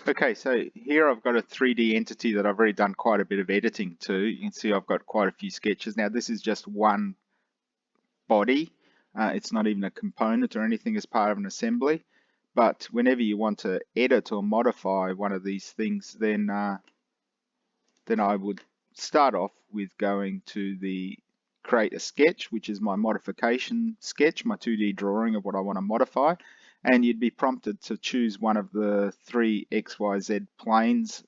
Okay, so here I've got a 3D entity that I've already done quite a bit of editing to. You can see I've got quite a few sketches. Now this is just one body. It's not even a component or anything as part of an assembly. But whenever you want to edit or modify one of these things, then I would start off with going to the create a sketch, which is my modification sketch, my 2D drawing of what I want to modify. And you'd be prompted to choose one of the three XYZ planes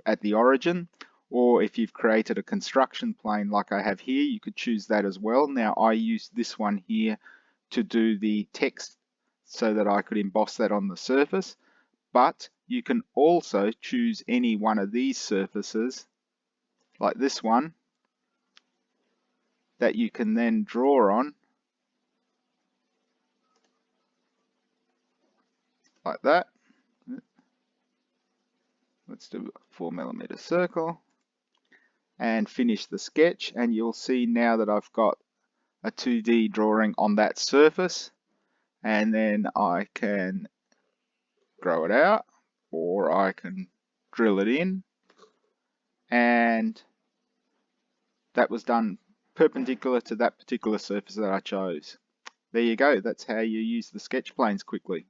at the origin. Or if you've created a construction plane like I have here, you could choose that as well. Now I use this one here to do the text so that I could emboss that on the surface. But you can also choose any one of these surfaces like this one that you can then draw on like that. Let's do a 4mm circle and finish the sketch, and you'll see now that I've got a 2D drawing on that surface, and then I can grow it out or I can drill it in, and that was done perpendicular to that particular surface that I chose. There you go, that's how you use the sketch planes quickly.